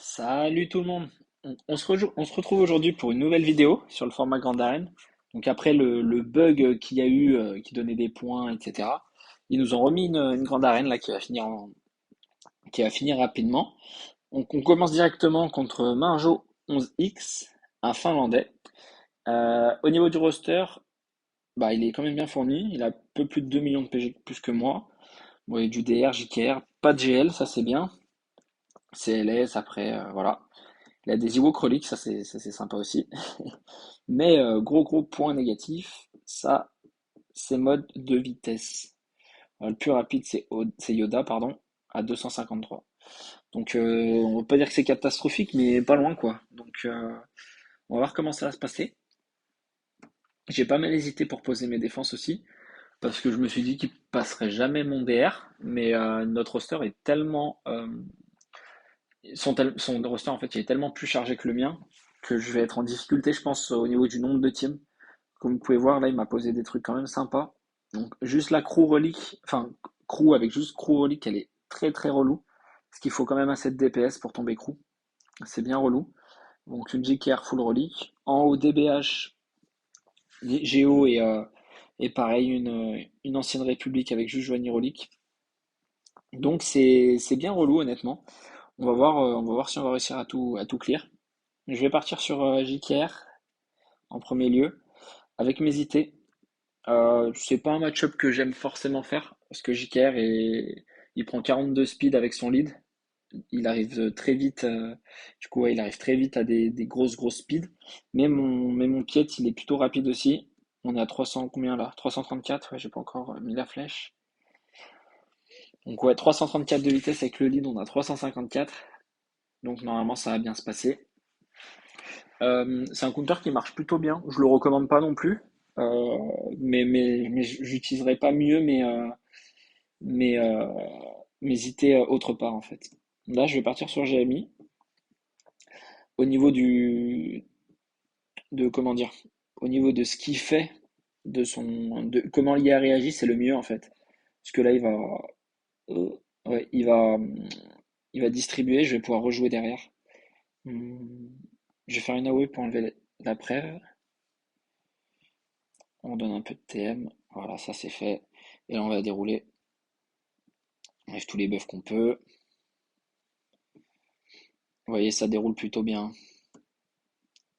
Salut tout le monde. On se retrouve aujourd'hui pour une nouvelle vidéo sur le format Grand Arène. Donc après le bug qu'il y a eu, qui donnait des points, etc. Ils nous ont remis une Grande Arène là qui va finir rapidement. Donc on commence directement contre Marjo 11X, un Finlandais. Au niveau du roster, bah, il est quand même bien fourni. Il a un peu plus de 2 millions de PG de plus que moi. Bon, il y a du DR, JKR, pas de GL, ça c'est bien. CLS après, voilà. Il a des Ewoks reliques, ça c'est sympa aussi. Mais gros point négatif, ça c'est mode de vitesse. Le plus rapide c'est Yoda, pardon, à 253. Donc on va pas dire que c'est catastrophique, mais pas loin quoi. Donc on va voir comment ça va se passer. J'ai pas mal hésité pour poser mes défenses aussi, parce que je me suis dit qu'il passerait jamais mon DR, mais notre roster est tellement son roster en fait il est tellement plus chargé que le mien que je vais être en difficulté, je pense, au niveau du nombre de teams. Comme vous pouvez voir, là, il m'a posé des trucs quand même sympas. Donc, juste la crew relique, enfin, crew avec juste crew relique, elle est très relou. Parce qu'il faut quand même assez de DPS pour tomber crew. C'est bien relou. Donc, une JKR full relique. En haut, DBH, Géo et pareil, une ancienne république avec juste Joanie relique. Donc, c'est bien relou, honnêtement. On va voir si on va réussir à tout clear. Je vais partir sur JKR en premier lieu, avec mes IT. C'est pas un match-up que j'aime forcément faire, parce que JKR il prend 42 speed avec son lead. Il arrive très vite, du coup, ouais, il arrive très vite à des grosses speeds. Mais mon pied, il est plutôt rapide aussi. On est à 300, combien là? 334, ouais, j'ai pas encore mis la flèche. Donc, ouais, 334 de vitesse avec le lead, on a 354. Donc, normalement, ça va bien se passer. C'est un counter qui marche plutôt bien. Je le recommande pas non plus. Euh, mais j'utiliserai pas mieux mais m'hésiter autre part en fait. Là, je vais partir sur GMI. Au niveau de comment dire, au niveau de ce qu'il fait, de comment l'IA réagit, c'est le mieux en fait. Parce que là, euh, ouais, il va distribuer, je vais pouvoir rejouer derrière. Hum, Je vais faire une AOE pour enlever la preuve. On donne un peu de TM. Voilà, ça c'est fait. Et là, on va dérouler. On enlève tous les buffs qu'on peut. Vous voyez, ça déroule plutôt bien.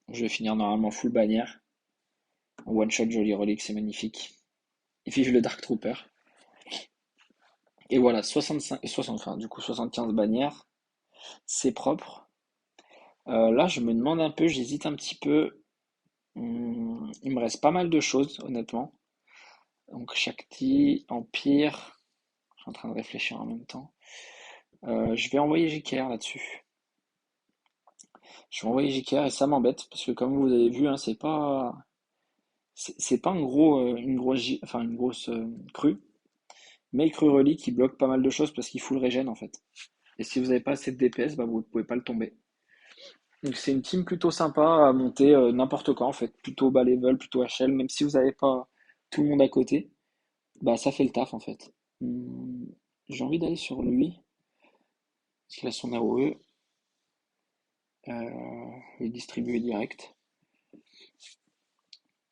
Je vais finir normalement full bannière. One shot, joli relique, c'est magnifique. Et vive le Dark Trooper. Et voilà, 60, enfin, du coup 75 bannières, c'est propre. Là, je me demande un peu, j'hésite un petit peu. Il me reste pas mal de choses, honnêtement. Donc Shakti, Empire, je suis en train de réfléchir en même temps. Je vais envoyer JKR là-dessus. Je vais envoyer JKR et ça m'embête parce que comme vous avez vu, hein, c'est pas un enfin une grosse crue, mais crue relique qui bloque pas mal de choses parce qu'il fout le régène en fait. Et si vous n'avez pas assez de DPS, bah, vous ne pouvez pas le tomber. Donc c'est une team plutôt sympa à monter n'importe quand en fait, plutôt bas level, plutôt HL, même si vous n'avez pas tout le monde à côté, bah ça fait le taf en fait. Hum, j'ai envie d'aller sur lui, parce qu'il a son AOE, et distribuer direct.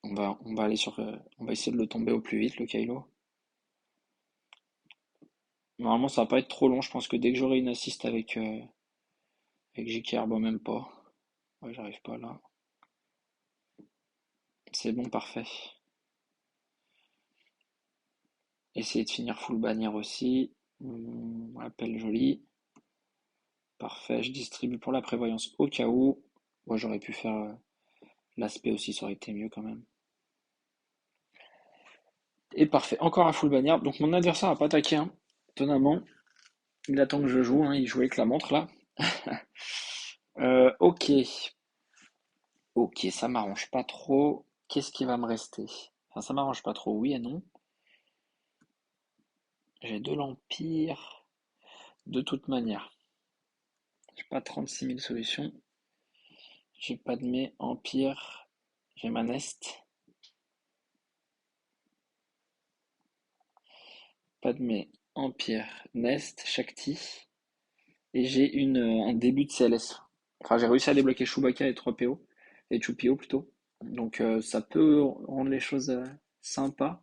On va aller on va essayer de le tomber au plus vite, le Kylo. Normalement ça va pas être trop long, je pense que dès que j'aurai une assist avec JKR, bon même pas. Ouais, j'arrive pas là. C'est bon, parfait. Essayer de finir full bannière aussi. Appel joli. Parfait. Je distribue pour la prévoyance au cas où. Moi, j'aurais pu faire l'aspect aussi, ça aurait été mieux quand même. Et parfait. Encore un full bannière. Donc mon adversaire n'a pas attaqué, hein. Étonnamment. Il attend que je joue, hein. Il jouait avec la montre là. Ok. Ok, ça m'arrange pas trop. Qu'est-ce qui va me rester? Enfin, ça m'arrange pas trop, oui et non. J'ai de l'Empire. De toute manière. J'ai pas 36 000 solutions. J'ai pas de mes Empire. J'ai ma Nest. Pas de mes Empire. Nest. Shakti. et j'ai un début de CLS. Enfin, j'ai réussi à débloquer Chewbacca et 3PO, et Chewpio plutôt. Donc ça peut rendre les choses sympas,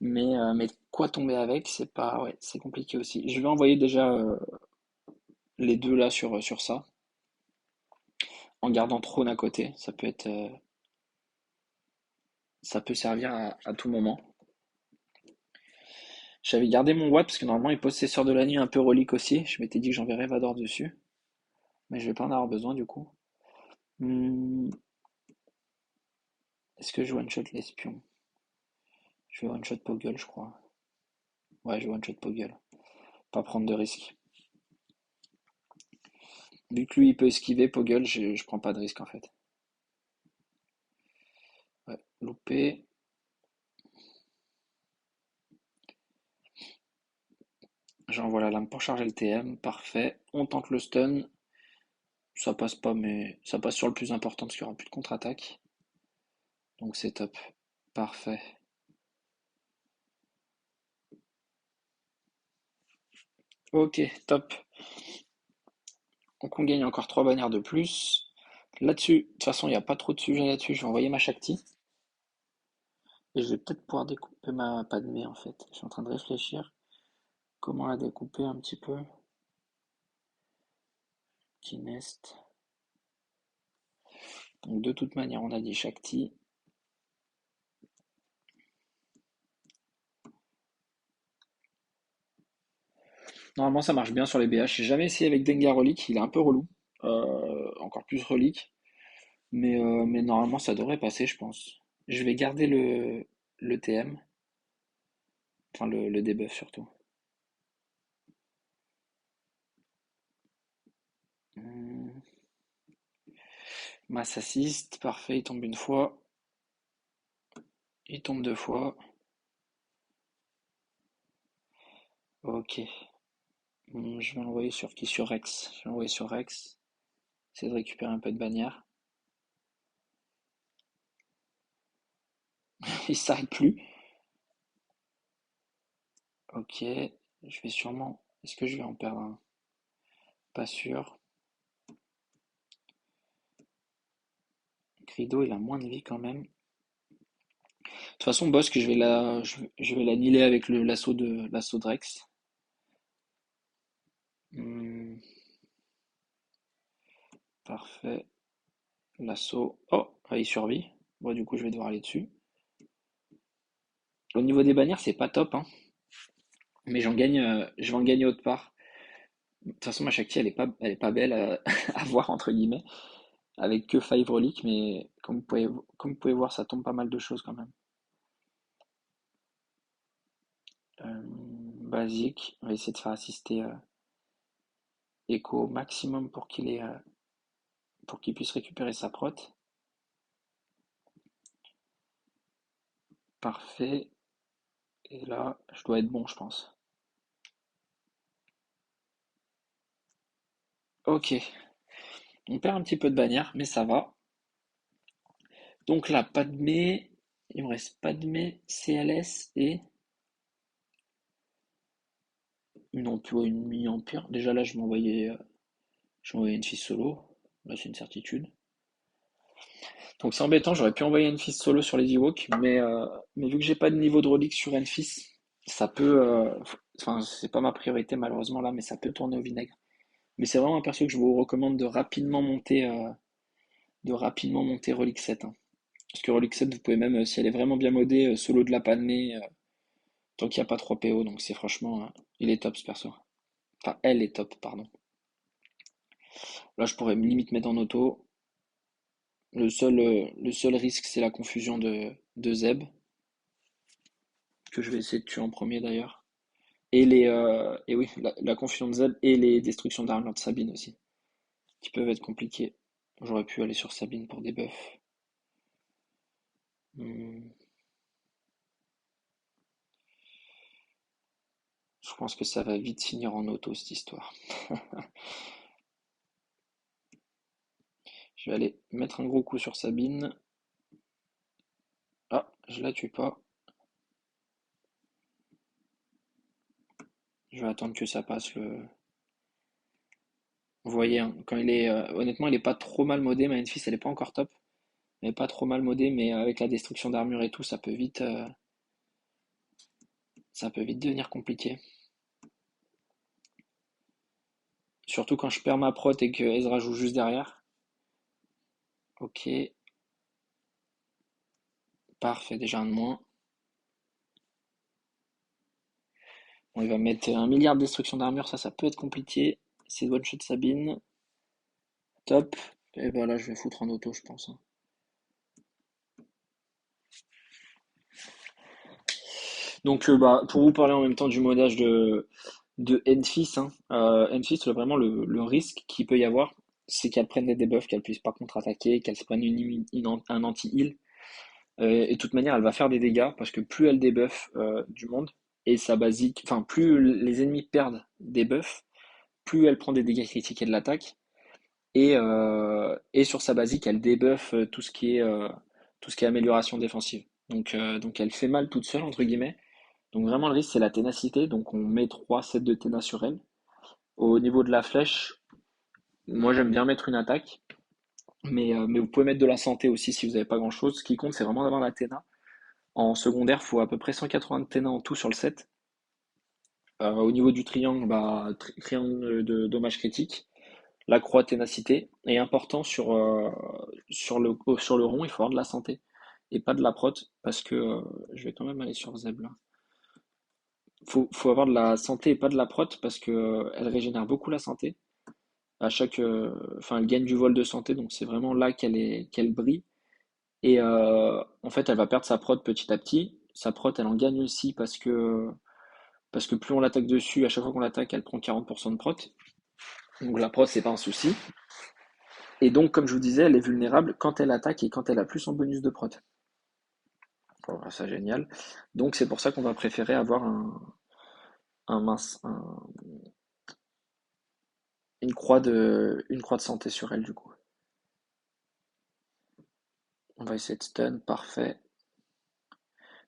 mais quoi tomber avec, c'est pas, ouais, c'est compliqué aussi. Je vais envoyer déjà les deux là sur ça, en gardant Trône à côté. Ça peut servir à tout moment. J'avais gardé mon Watt parce que normalement il possesseur de la nuit un peu relique aussi. Je m'étais dit que j'enverrais Vador dessus, mais je vais pas en avoir besoin du coup. Hmm, est-ce que je one-shot l'espion? Je vais one-shot Poggle, je crois. Ouais, je vais one-shot Poggle. Pas prendre de risques. Vu que lui il peut esquiver Poggle, je prends pas de risque en fait. Ouais, loupé. J'envoie la lame pour charger le TM. Parfait. On tente le stun. Ça passe pas, mais ça passe sur le plus important parce qu'il n'y aura plus de contre-attaque. Donc c'est top. Parfait. Ok, top. Donc on gagne encore 3 bannières de plus. Là-dessus, de toute façon, il n'y a pas trop de sujets là-dessus. Je vais envoyer ma Shakti. Et je vais peut-être pouvoir découper ma Padmé en fait. Je suis en train de réfléchir comment la découper un petit peu. Kinest. Donc de toute manière, on a dit Shakti. Normalement, ça marche bien sur les BH. J'ai jamais essayé avec Dengar Relic. Il est un peu relou. Encore plus Relic. Mais normalement, ça devrait passer, je pense. Je vais garder le TM. Enfin, le debuff surtout. Hum, Mass assist, parfait, il tombe une fois. Il tombe deux fois. Ok. Je vais l'envoyer sur qui? Sur Rex. Je vais l'envoyer sur Rex. Essayer de récupérer un peu de bannière. Il s'arrête plus. Ok. Je vais sûrement. Est-ce que je vais en perdre un? Pas sûr. Grido, il a moins de vie quand même. De toute façon, Bosque, je vais l'annihiler avec l'assaut de Rex. Hmm, parfait. L'assaut. Oh, ah, il survit. Bon, du coup, je vais devoir aller dessus. Au niveau des bannières, c'est pas top, hein. Mais je vais en gagner autre part. De toute façon, ma Shakti, elle est pas belle à voir, entre guillemets, avec que 5 reliques, mais comme vous pouvez voir, ça tombe pas mal de choses quand même. Basique, on va essayer de faire assister Echo au maximum pour qu'il puisse récupérer sa prot. Parfait. Et là, je dois être bon, je pense. Ok, on perd un petit peu de bannière, mais ça va. Donc là, Padmé, il me reste Padmé, CLS et une mini-empire. Déjà là, je m'envoyais une fille solo. Là, c'est une certitude. Donc c'est embêtant, j'aurais pu envoyer Enfys solo sur les Ewoks, mais vu que j'ai pas de niveau de relique sur Enfys, ça peut. Enfin, c'est pas ma priorité malheureusement là, mais ça peut tourner au vinaigre. Mais c'est vraiment un perso que je vous recommande de rapidement monter Relique 7, hein. Parce que Relique 7, vous pouvez même, si elle est vraiment bien modée, solo de la panner, tant qu'il n'y a pas 3 PO, donc c'est franchement. Il est top ce perso. Enfin, elle est top, pardon. Là, je pourrais limite mettre en auto. Le seul risque, c'est la confusion de Zeb, que je vais essayer de tuer en premier d'ailleurs. Et oui, la confusion de Zeb et les destructions d'armure de Sabine aussi, qui peuvent être compliquées. J'aurais pu aller sur Sabine pour des buffs. Hmm, je pense que ça va vite finir en auto cette histoire. Je vais aller mettre un gros coup sur Sabine. Ah, je la tue pas. Je vais attendre que ça passe Vous voyez, hein, quand honnêtement, il est pas trop mal modé. Ma Enfis, elle est pas encore top. Elle est pas trop mal modée, mais avec la destruction d'armure et tout, ça peut vite devenir compliqué. Surtout quand je perds ma prot et que Ezra joue juste derrière. Ok, parfait, déjà un de moins. Bon, il va mettre 1 milliard de destruction d'armure, ça peut être compliqué. C'est one shot Sabine, top. Et ben là, je vais foutre en auto, je pense, hein. Donc, bah, pour vous parler en même temps du modage de Enfys, hein, Enfys, vraiment, le risque qu'il peut y avoir, c'est qu'elle prenne des debuffs, qu'elle puisse pas contre-attaquer, qu'elle se prenne un anti-heal. Et de toute manière, elle va faire des dégâts, parce que plus elle débuffe du monde, et sa basique, enfin, plus les ennemis perdent des buffs, plus elle prend des dégâts critiques et de l'attaque. Et sur sa basique, elle débuffe tout ce qui est amélioration défensive. Donc elle fait mal toute seule, entre guillemets. Donc vraiment le risque c'est la ténacité. Donc on met 3 sets de téna sur elle. Au niveau de la flèche, moi j'aime bien mettre une attaque. Mais vous pouvez mettre de la santé aussi si vous n'avez pas grand chose. Ce qui compte c'est vraiment d'avoir la téna. En secondaire, il faut à peu près 180 de téna en tout sur le set. Au niveau du triangle, bah, triangle de dommages critiques. La croix ténacité est important sur le rond, il faut avoir de la santé et pas de la prot parce que je vais quand même aller sur Zeb là. Faut avoir de la santé et pas de la prot parce que elle régénère beaucoup la santé. Enfin, elle gagne du vol de santé, donc c'est vraiment là qu'elle brille. Et en fait, elle va perdre sa prot petit à petit. Sa prot, elle en gagne aussi parce que plus on l'attaque dessus, à chaque fois qu'on l'attaque, elle prend 40% de prot. Donc la prot, c'est pas un souci. Et donc, comme je vous disais, elle est vulnérable quand elle attaque et quand elle a plus son bonus de prot. Voilà, ça génial. Donc c'est pour ça qu'on va préférer avoir un mince, une croix de santé sur elle du coup. On va essayer de stun, parfait.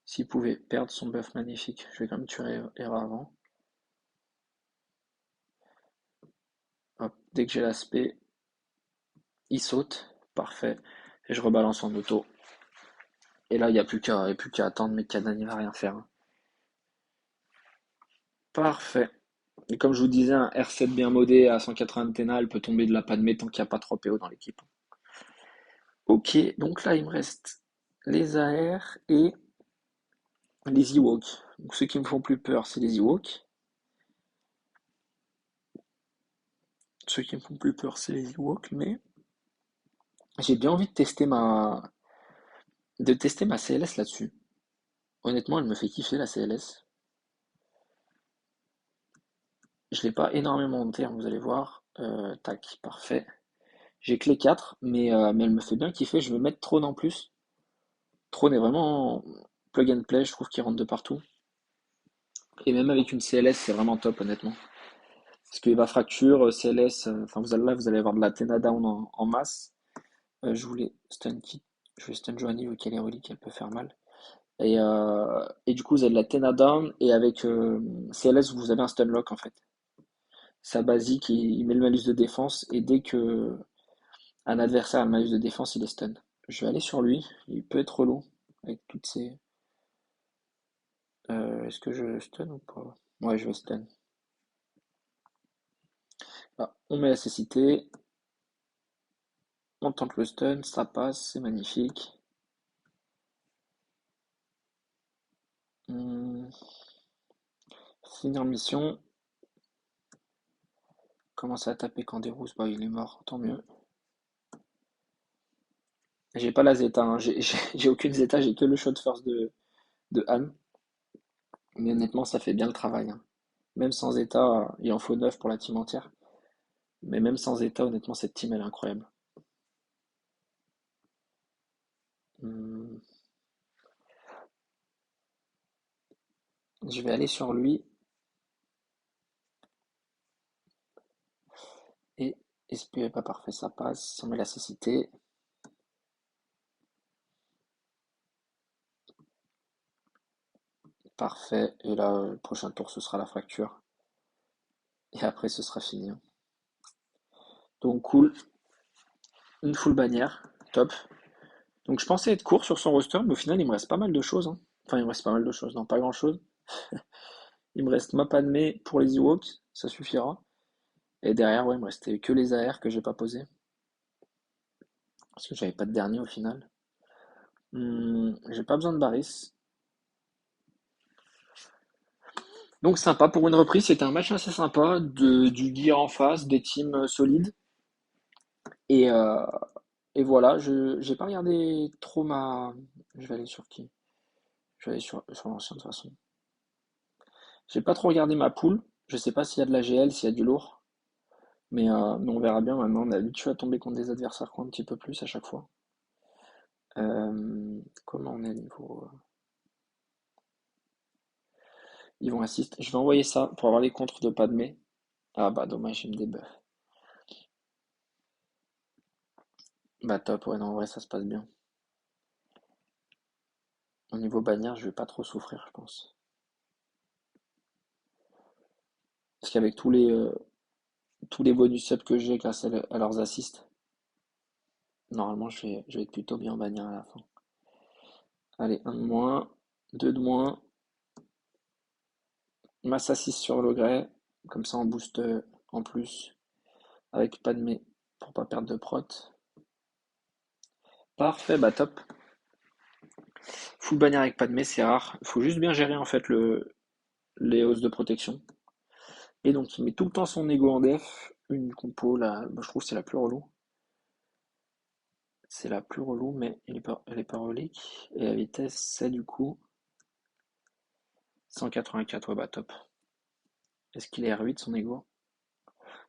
S'il pouvait perdre son buff magnifique, je vais quand même tuer Hera avant. Hop, dès que j'ai l'aspect, il saute, parfait. Et je rebalance en auto. Et là, il n'y a plus qu'à attendre, mais Kanan il va rien faire, hein. Parfait. Et comme je vous disais, un R7 bien modé à 180 de Téna, elle peut tomber de la panne tant qu'il n'y a pas 3 PO dans l'équipe. Ok, donc là il me reste les AR et les Ewoks. Donc ceux qui me font plus peur, c'est les Ewoks. Ceux qui me font plus peur, c'est les Ewoks, mais j'ai bien envie de tester ma CLS là-dessus. Honnêtement, elle me fait kiffer la CLS. Je l'ai pas énormément monté, hein, vous allez voir. Tac, parfait. J'ai que les 4, mais elle me fait bien kiffer. Je vais mettre Throne en plus. Throne est vraiment plug and play, je trouve qu'il rentre de partout. Et même avec une CLS, c'est vraiment top, honnêtement. Parce que Eva Fracture, CLS, enfin vous allez avoir de la Tena Down en masse. Je voulais stun Kit, je vais stun Joanie vu qu'elle est relique, elle peut faire mal. Et du coup vous avez de la Tena Down et avec CLS vous avez un stun lock en fait. Sa basique, il met le malus de défense et dès que un adversaire a le malus de défense, il est stun. Je vais aller sur lui, il peut être relou avec toutes ces. Est-ce que je stun ou pas? Ouais, je vais stun. Ah, on met la cécité, on tente le stun, ça passe, c'est magnifique. Hmm, finir mission. Commencer à taper quand des rousses, bah il est mort, tant mieux. J'ai pas la Zeta, hein. J'ai aucune Zeta, j'ai que le shot first de Anne. Mais honnêtement, ça fait bien le travail, hein. Même sans Zeta, il en faut 9 pour la team entière. Mais même sans Zeta, honnêtement, cette team, elle est incroyable. Hmm, je vais aller sur lui et espérer pas parfait, ça passe. Si on met la cécité, parfait. Et là, le prochain tour, ce sera la fracture. Et après, ce sera fini, hein. Donc cool, une full bannière, top. Donc je pensais être court sur son roster, mais au final il me reste pas mal de choses, hein. Enfin il me reste pas mal de choses, non pas grand chose. Il me reste ma Padmé pour les Ewoks, ça suffira. Et derrière, ouais, il me restait que les AR que j'ai pas posés. Parce que j'avais pas de dernier au final. J'ai pas besoin de Baris. Donc sympa pour une reprise, c'était un match assez sympa, du gear en face, des teams solides. Et, euh, et voilà, je j'ai pas regardé trop ma. Je vais aller sur qui? Je vais aller sur l'ancien de toute façon. J'ai pas trop regardé ma poule. Je sais pas s'il y a de la GL, s'il y a du lourd. Mais on verra bien maintenant. On est habitué à tomber contre des adversaires qui ont un petit peu plus à chaque fois. Comment on est niveau. Ils vont assist. Je vais envoyer ça pour avoir les contres de Padmé. Ah bah dommage, il me débuff. Bah top, ouais, non, en vrai, ça se passe bien. Au niveau bannière, je vais pas trop souffrir, je pense. Parce qu'avec tous les bonus subs que j'ai grâce à leurs assists, normalement, je vais être plutôt bien en bannière à la fin. Allez, un de moins, deux de moins. Masse assist sur le grès. Comme ça, on booste en plus. Avec Padmé, pour pas perdre de prot. Parfait, bah top. Full bannière avec Padmé, c'est rare. Il faut juste bien gérer en fait les hausses de protection. Et donc il met tout le temps son ego en def. Une compo, là, moi, je trouve que c'est la plus relou. C'est la plus relou, mais elle est pas relique. Et la vitesse, c'est du coup 184, ouais bah top. Est-ce qu'il est R8 son ego?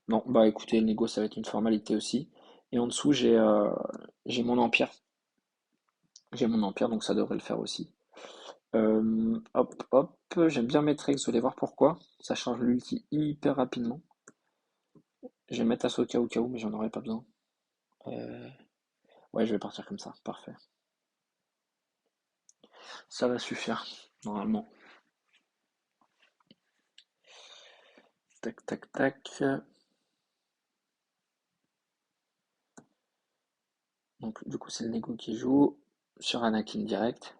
Non, bah écoutez, le ego ça va être une formalité aussi. Et en dessous j'ai mon empire. J'ai mon empire, donc ça devrait le faire aussi. Hop, hop, j'aime bien mettre Rex, vous allez voir pourquoi. Ça charge l'ulti hyper rapidement. Je vais mettre Ahsoka au cas où, mais j'en aurais pas besoin. Euh, Ouais, je vais partir comme ça, parfait. Ça va suffire, normalement. Tac, tac, tac. Donc, du coup, c'est le Nego qui joue sur Anakin direct.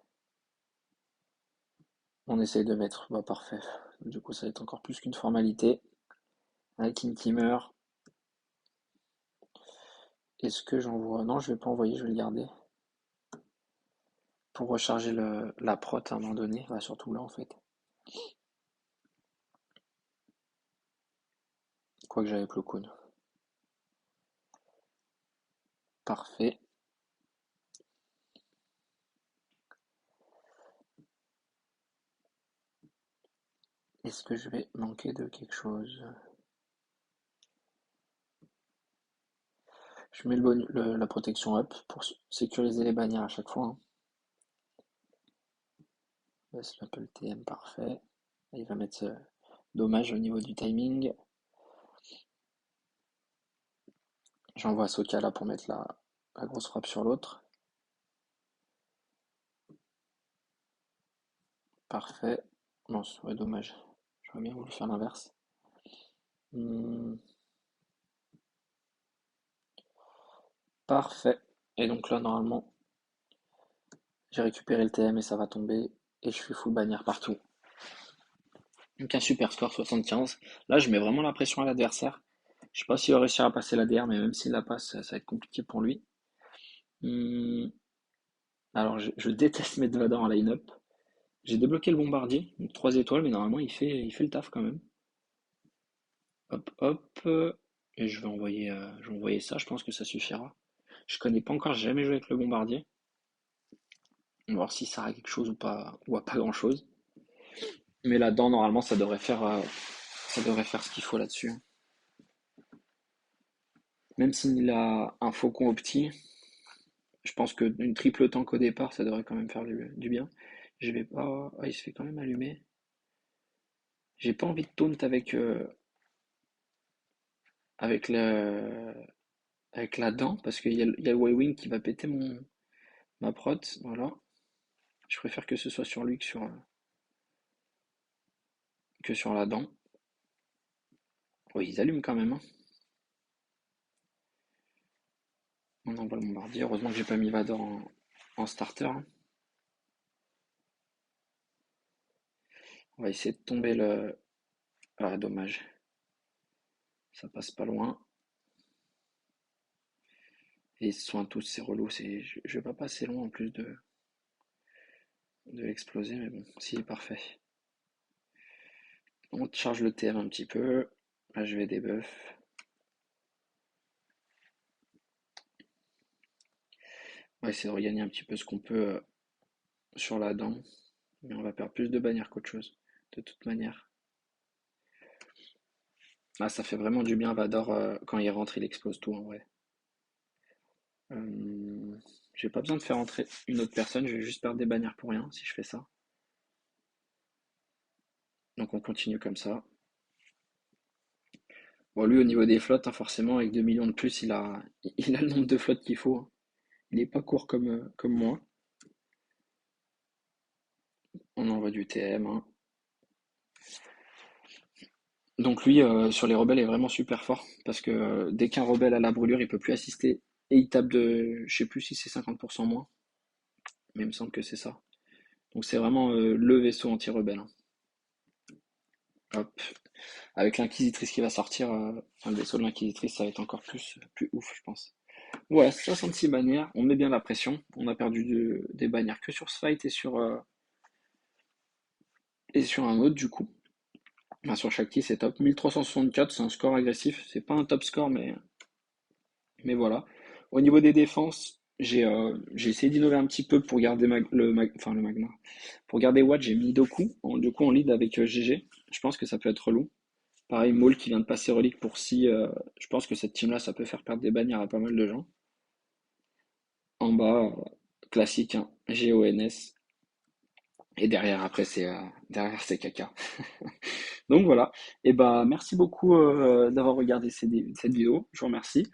On essaye de mettre, bah parfait. Du coup, ça va être encore plus qu'une formalité. Anakin qui meurt. Est-ce que j'envoie? Non, je vais pas envoyer, je vais le garder. Pour recharger la prot à un moment donné. Bah, surtout là, en fait. Quoi que j'avais Plo Koon. Parfait. Est-ce que je vais manquer de quelque chose? Je mets la protection up pour sécuriser les bannières à chaque fois, hein. Laisse l'Apple TM, parfait. Il va mettre dommage au niveau du timing. J'envoie Soka là pour mettre la grosse frappe sur l'autre. Parfait. Non, ouais, dommage. J'aurais bien voulu faire l'inverse. Hmm, parfait. Et donc là, normalement, j'ai récupéré le TM et ça va tomber. Et je fais full bannière partout. Donc un super score, 75. Là, je mets vraiment la pression à l'adversaire. Je sais pas s'il va réussir à passer la DR, mais même s'il la passe, ça va être compliqué pour lui. Hmm, alors, je déteste mettre Vadan en line-up. J'ai débloqué le bombardier, donc 3 étoiles, mais normalement il fait le taf quand même. Hop, hop. Et je vais envoyer ça, je pense que ça suffira. Je connais pas encore, j'ai jamais joué avec le bombardier. On va voir si ça a quelque chose ou à pas grand chose. Mais là-dedans, normalement, ça devrait faire ce qu'il faut là-dessus. Même s'il a un faucon opti, je pense qu'une triple tank au départ, ça devrait quand même faire du bien. Je vais pas. Ah, il se fait quand même allumer. J'ai pas envie de taunt avec le, avec la dent, parce qu'il y a le Y-Wing qui va péter ma prot, voilà. Je préfère que ce soit sur lui que sur la dent. Oui, ils allument quand même, hein. On envoie le bombardier. Heureusement que j'ai pas mis Vador en starter, hein. On va essayer de tomber le. Ah, dommage. Ça passe pas loin. Et ils soignent tous, c'est relou. Je vais pas passer loin en plus de l'exploser, mais bon, si, parfait. On charge le TM un petit peu. Là, je vais debuff. On va essayer de regagner un petit peu ce qu'on peut sur la dent. Mais on va perdre plus de bannières qu'autre chose, de toute manière. Ah, ça fait vraiment du bien à Vador. Quand il rentre, il explose tout en vrai. J'ai pas besoin de faire entrer une autre personne, je vais juste perdre des bannières pour rien si je fais ça. Donc on continue comme ça. Bon, lui, au niveau des flottes, hein, forcément, avec 2 millions de plus, il a le nombre de flottes qu'il faut, hein. Il est pas court comme moi. On envoie du TM, hein. Donc lui, sur les rebelles, est vraiment super fort. Parce que dès qu'un rebelle a la brûlure, il peut plus assister. Et il tape de. Je sais plus si c'est 50% moins. Mais il me semble que c'est ça. Donc c'est vraiment le vaisseau anti-rebelle, hein. Hop. Avec l'inquisitrice qui va sortir, enfin, le vaisseau de l'inquisitrice, ça va être encore plus ouf, je pense. Voilà, 66 bannières, on met bien la pression. On a perdu des bannières que sur ce fight et sur un autre du coup. Enfin, sur chaque kill, c'est top. 1364, c'est un score agressif. C'est pas un top score, mais voilà. Au niveau des défenses, j'ai essayé d'innover un petit peu pour garder enfin, le Magma. Pour garder Watt, j'ai mis Doku, du coup en lead avec GG. Je pense que ça peut être relou. Pareil, Maul qui vient de passer relique pour si. Je pense que cette team-là, ça peut faire perdre des bannières à pas mal de gens. En bas, classique, hein, GONS. Et derrière, après, derrière c'est caca. Donc voilà. Et bah, merci beaucoup d'avoir regardé cette vidéo. Je vous remercie.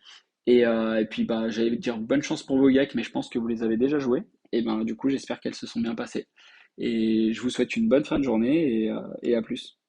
Et puis, bah, j'allais dire bonne chance pour vos gags, mais je pense que vous les avez déjà joués. Et ben, du coup, j'espère qu'elles se sont bien passées. Et je vous souhaite une bonne fin de journée et à plus.